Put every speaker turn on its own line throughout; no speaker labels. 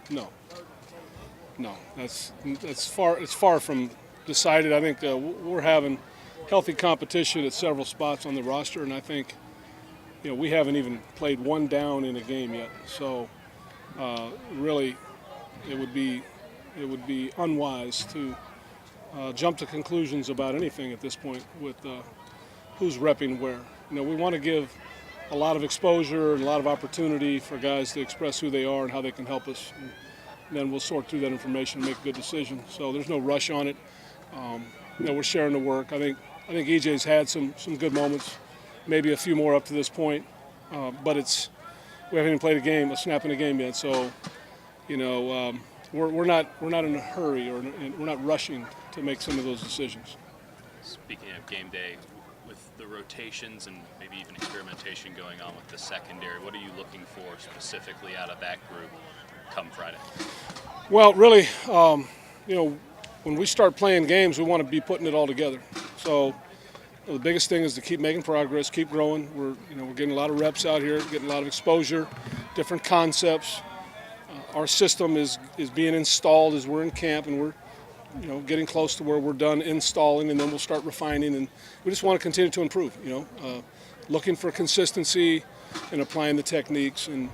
No, no, that's far. It's far from decided. I think we're having healthy competition at several spots on the roster, and I think we haven't even played one down in a game yet. So really, it would be unwise to jump to conclusions about anything at this point with who's repping where. We want to give a lot of exposure and a lot of opportunity for guys to express who they are and how they can help us. And then we'll sort through that information and make a good decision. So there's no rush on it. We're sharing the work. I think EJ's had some good moments, maybe a few more up to this point, but we haven't even played a snap in a game yet. So we're not in a hurry, or we're not rushing to make some of those decisions.
Speaking of game day, with the rotations and maybe even experimentation going on with the secondary, what are you looking for specifically out of that group come Friday?
Well, really, when we start playing games, we want to be putting it all together. So the biggest thing is to keep making progress, keep growing. We're getting a lot of reps out here, getting a lot of exposure, different concepts. Our system is being installed as we're in camp, and we're getting close to where we're done installing, and then we'll start refining. And we just want to continue to improve. Looking for consistency and applying the techniques, and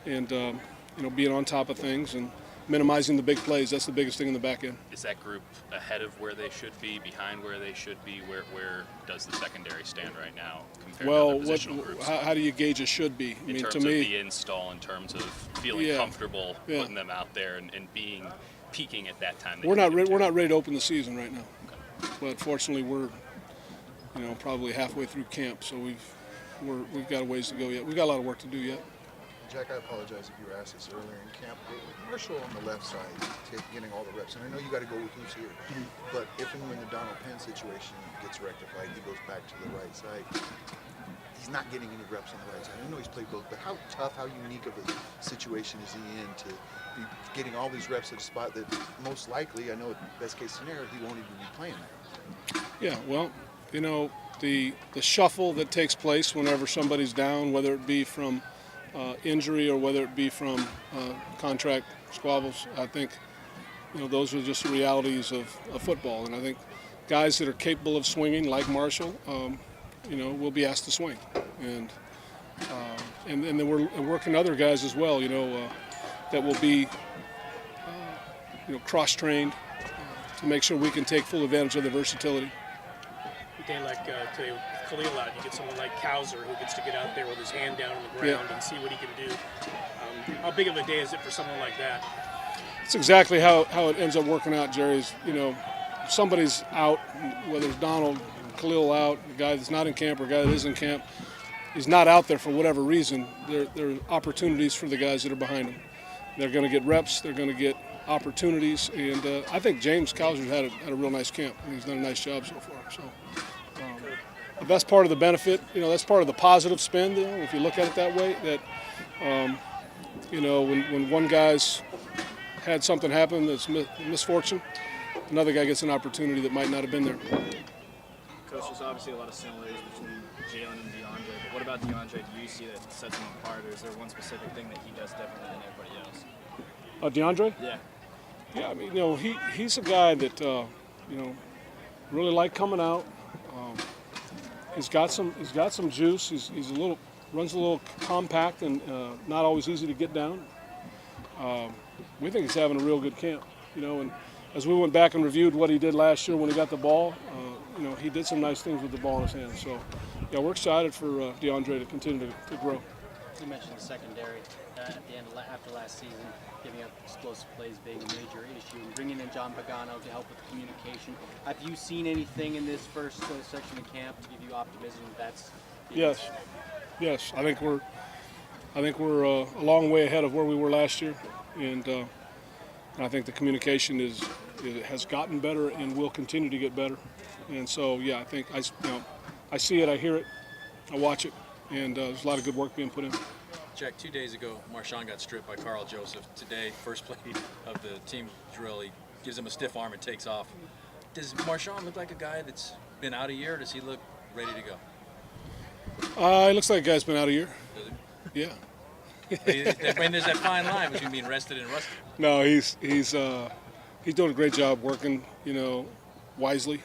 being on top of things and minimizing the big plays. That's the biggest thing in the back end.
Is that group ahead of where they should be, behind where they should be? Where does the secondary stand right now compared to other positional groups?
How do you gauge a should be?
In terms of the install, in terms of feeling comfortable putting them out there and peaking at that time?
We're not ready to open the season right now. Okay. But fortunately, we're probably halfway through camp, so we've got a ways to go yet. We've got a lot of work to do yet.
Jack, I apologize if you were asked this earlier in camp. With Marshall on the left side, getting all the reps, and I know you got to go with who's here, but if and when the Donald Penn situation gets rectified, he goes back to the right side. He's not getting any reps on the right side. I know he's played both, but how tough, how unique of a situation is he in to be getting all these reps at a spot that most likely, I know best case scenario, he won't even be playing there?
Yeah, well, the shuffle that takes place whenever somebody's down, whether it be from injury or whether it be from contract squabbles, I think those are just the realities of football. And I think guys that are capable of swinging, like Marshall, will be asked to swing. And then we're working other guys as well, that will be cross-trained to make sure we can take full advantage of the versatility.
A day like today with Khalil out, you get someone like Cowser who gets to get out there with his hand down on the ground and see what he can do. How big of a day is it for someone like that?
It's exactly how it ends up working out, Jerry. Somebody's out, whether it's Donald, Khalil out, a guy that's not in camp or a guy that is in camp, he's not out there for whatever reason. There are opportunities for the guys that are behind him. They're going to get reps. They're going to get opportunities. And I think James Cowser's had a real nice camp. He's done a nice job so far. So that's part of the benefit. That's part of the positive spin, if you look at it that way, that, when one guy's had something happen that's misfortune, another guy gets an opportunity that might not have been there.
Coach, there's obviously a lot of similarities between Jalen and DeAndre, but what about DeAndre do you see that sets him apart, or is there one specific thing that he does differently than everybody else?
DeAndre?
Yeah.
Yeah, he's a guy that, really like coming out. He's got some juice. He's runs a little compact and not always easy to get down. We think he's having a real good camp, and as we went back and reviewed what he did last year when he got the ball, he did some nice things with the ball in his hands. So, yeah, we're excited for DeAndre to continue to grow.
You mentioned the secondary at the end after last season, giving up explosive plays being a major issue, and bringing in John Pagano to help with the communication. Have you seen anything in this first section of camp to give you optimism that's?
Yes. I think we're a long way ahead of where we were last year, and I think the communication has gotten better and will continue to get better. And so, yeah, I think I see it, I hear it, I watch it, and there's a lot of good work being put in.
Jack, 2 days ago, Marshawn got stripped by Carl Joseph. Today, first play of the team drill, he gives him a stiff arm and takes off. Does Marshawn look like a guy that's been out a year, or does he look ready to go?
He looks like a guy's been out a year.
Does he?
Yeah.
I mean, there's that fine line between being rested and rusty.
No, he's doing a great job working, wisely.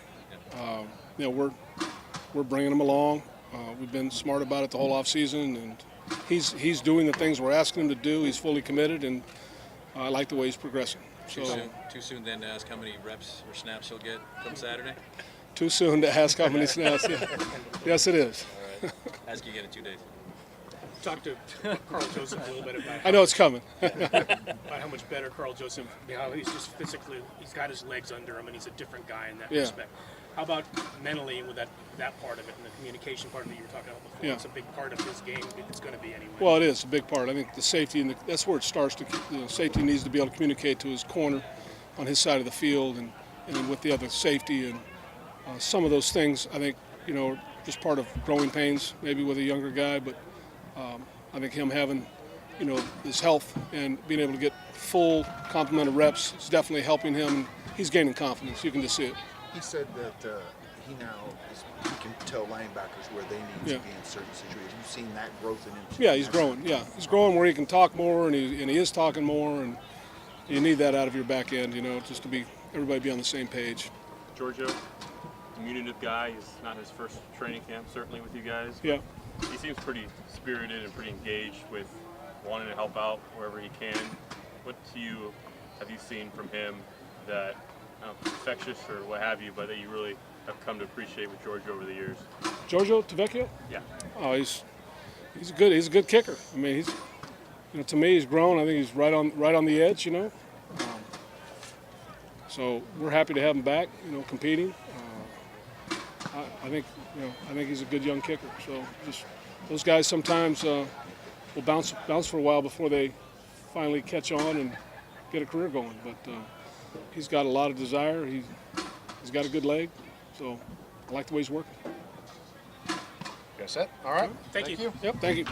We're bringing him along. We've been smart about it the whole off season, and he's doing the things we're asking him to do. He's fully committed, and I like the way he's progressing.
Too soon then to ask how many reps or snaps he'll get come Saturday?
Too soon to ask how many snaps. Yes, it is.
All right. Ask you again in 2 days.
Talk to Carl Joseph a little bit about
I know it's coming.
how much better Carl Joseph, how he's just physically, he's got his legs under him, and he's a different guy in that
Yeah.
respect. How about mentally with that part of it and the communication part that you were talking about before?
Yeah.
It's a big part of his game. It's going to be anyway.
Well, it is a big part. I think the safety, and that's where it starts. Safety needs to be able to communicate to his corner on his side of the field, and with the other safety, and some of those things I think are just part of growing pains, maybe with a younger guy. But I think him having his health and being able to get full complement of reps is definitely helping him. He's gaining confidence. You can just see it.
He said that he can tell linebackers where they need
Yeah.
to be in certain situations. You've seen that growth in him.
Yeah, he's growing. Yeah, he's growing where he can talk more, and he is talking more, and you need that out of your back end, just to be everybody be on the same page.
Giorgio, diminutive guy. He's not his first training camp, certainly with you guys.
Yeah.
He seems pretty spirited and pretty engaged with wanting to help out wherever he can. What have you seen from him that, I don't know, infectious or what have you, but that you really have come to appreciate with Giorgio over the years?
Giorgio Tavecchio?
Yeah.
Oh, he's a good kicker. I mean, he's to me he's grown. I think he's right on the edge. So we're happy to have him back. Competing. I think he's a good young kicker. So just those guys sometimes will bounce for a while before they finally catch on and get a career going. But he's got a lot of desire. He's got a good leg. So I like the way he's working.
Got set? All right.
Thank you.
Yep. Thank you.